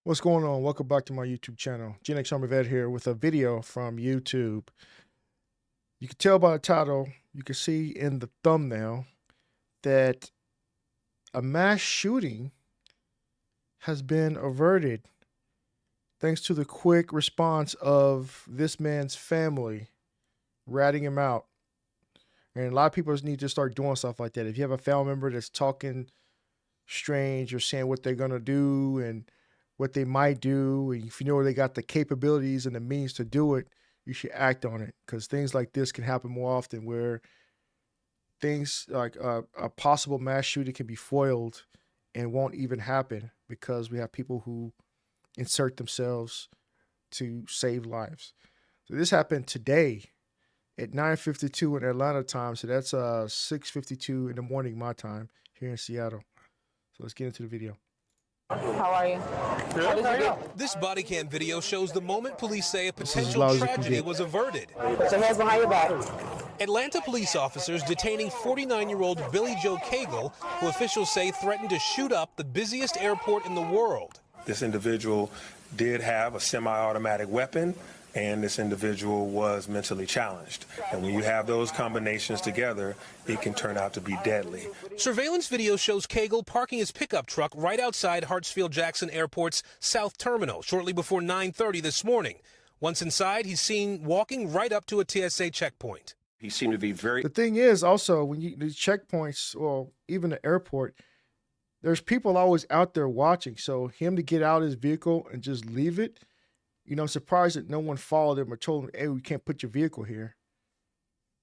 What's going on? Welcome back to my YouTube channel. Gen X Army Vet here with a video from YouTube. You can tell by the title, you can see in the thumbnail that a mass shooting has been averted thanks to the quick response of this man's family ratting him out. And a lot of people need to start doing stuff like that. If you have a family member that's talking strange or saying what they're going to do and what they might do, and if you know they got the capabilities and the means to do it, you should act on it, because things like this can happen more often, where things like a possible mass shooting can be foiled and won't even happen because we have people who insert themselves to save lives. So this happened today at 9:52 in Atlanta time, so that's 6:52 in the morning my time here in Seattle. So let's get into the video. How are you? This body cam video shows the moment police say a as potential loud as it can tragedy get. was averted. Put your hands behind your back. Atlanta police officers detaining 49-year-old Billy Joe Cagle, who officials say threatened to shoot up the busiest airport in the world. This individual did have a semi-automatic weapon, and this individual was mentally challenged. And when you have those combinations together, it can turn out to be deadly. Surveillance video shows Cagle parking his pickup truck right outside Hartsfield-Jackson Airport's South Terminal shortly before 9:30 this morning. Once inside, he's seen walking right up to a TSA checkpoint. He seemed to be very. The thing is also, when you these checkpoints, or even the airport, there's people always out there watching. So him to get out of his vehicle and just leave it, I'm surprised that no one followed him or told him, hey, we can't put your vehicle here.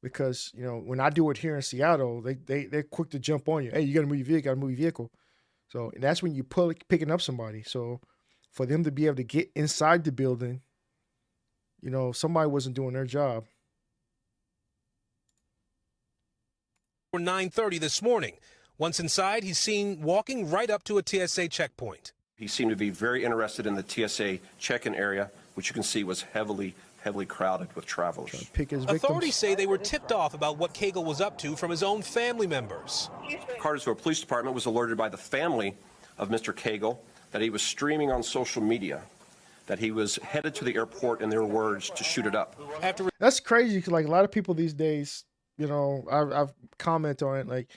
Because, when I do it here in Seattle, they're quick to jump on you. Hey, you got to move your vehicle, got to move your vehicle. So, and that's when you picking up somebody. So for them to be able to get inside the building, somebody wasn't doing their job. For 9:30 this morning. Once inside, he's seen walking right up to a TSA checkpoint. He seemed to be very interested in the TSA check-in area, which you can see was heavily crowded with travelers. Pick his victims. Authorities say they were tipped off about what Cagle was up to from his own family members. Cartersville Police Department was alerted by the family of Mr. Cagle that he was streaming on social media, that he was headed to the airport, in their words, to shoot it up. That's crazy, because like a lot of people these days, I've commented on it, like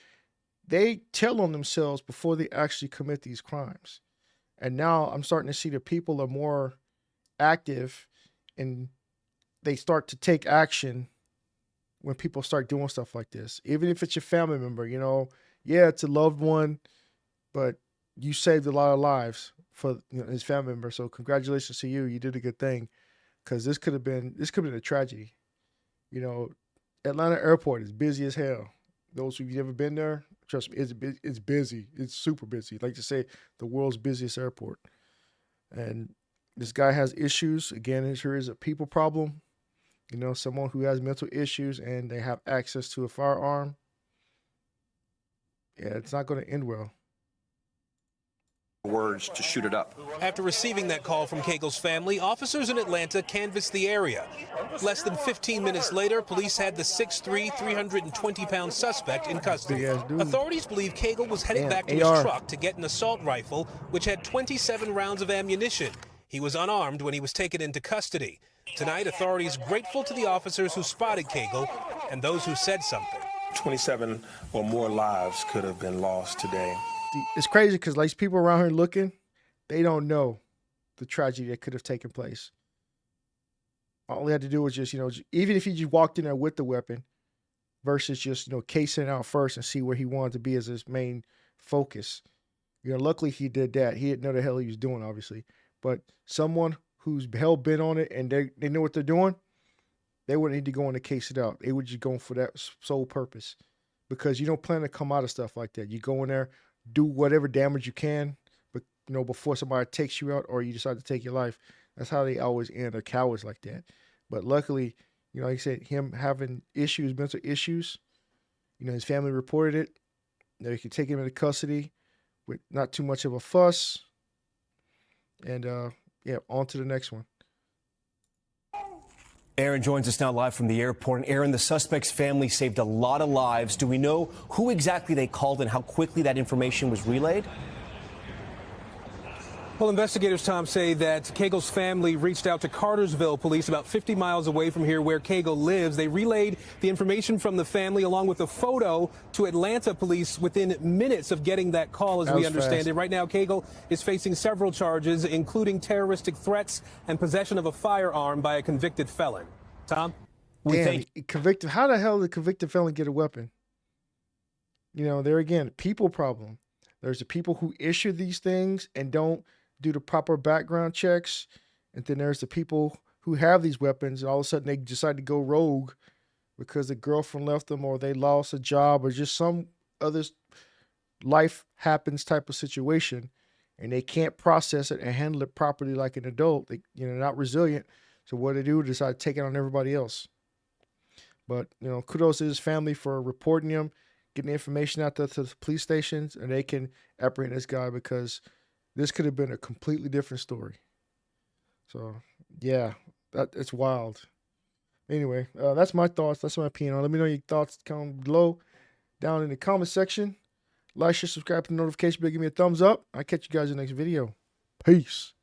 they tell on themselves before they actually commit these crimes. And now I'm starting to see that people are more active and they start to take action when people start doing stuff like this. Even if it's your family member, yeah, it's a loved one, but you saved a lot of lives for his family member. So congratulations to you. You did a good thing, because this could have been a tragedy. Atlanta airport is busy as hell. Those who've never been there, trust me, it's busy. It's super busy. Like to say, the world's busiest airport. And this guy has issues. Again, here is a people problem. Someone who has mental issues and they have access to a firearm. Yeah, it's not going to end well. Words to shoot it up. After receiving that call from Cagle's family, officers in Atlanta canvassed the area. Less than 15 minutes later, police had the 6'3", 320-pound suspect in custody. Authorities believe Cagle was heading back to his truck to get an assault rifle, which had 27 rounds of ammunition. He was unarmed when he was taken into custody. Tonight, authorities grateful to the officers who spotted Cagle and those who said something. 27 or more lives could have been lost today. It's crazy, because like people around here looking, they don't know the tragedy that could have taken place. All they had to do was just, even if he just walked in there with the weapon versus just, casing it out first and see where he wanted to be as his main focus. Luckily he did that. He didn't know the hell he was doing, obviously. But someone who's hell-bent on it and they know what they're doing, they wouldn't need to go in to case it out. They would just go for that sole purpose, because you don't plan to come out of stuff like that. You go in there, do whatever damage you can, but before somebody takes you out or you decide to take your life. That's how they always end. They're cowards like that. But luckily, like I said, him having issues, mental issues, his family reported it. They could take him into custody with not too much of a fuss. And yeah, on to the next one. Aaron joins us now live from the airport. And Aaron, the suspect's family saved a lot of lives. Do we know who exactly they called and how quickly that information was relayed? Well, investigators, Tom, say that Cagle's family reached out to Cartersville police about 50 miles away from here where Cagle lives. They relayed the information from the family along with a photo to Atlanta police within minutes of getting that call, as we understand it. Right now, Cagle is facing several charges, including terroristic threats and possession of a firearm by a convicted felon. Tom? Convicted. How the hell did a convicted felon get a weapon? You know, there again, people problem. There's the people who issue these things and don't do the proper background checks. And then there's the people who have these weapons and all of a sudden they decide to go rogue because the girlfriend left them or they lost a job or just some other life happens type of situation. And they can't process it and handle it properly like an adult. They, not resilient. So what they do is decide to take it on everybody else. But, kudos to his family for reporting him, getting the information out there to the police stations, and they can apprehend this guy because this could have been a completely different story. So, yeah, it's wild. Anyway, that's my thoughts. That's my opinion. Let me know your thoughts down below, down in the comment section. Like, share, subscribe to the notification bell. Give me a thumbs up. I'll catch you guys in the next video. Peace.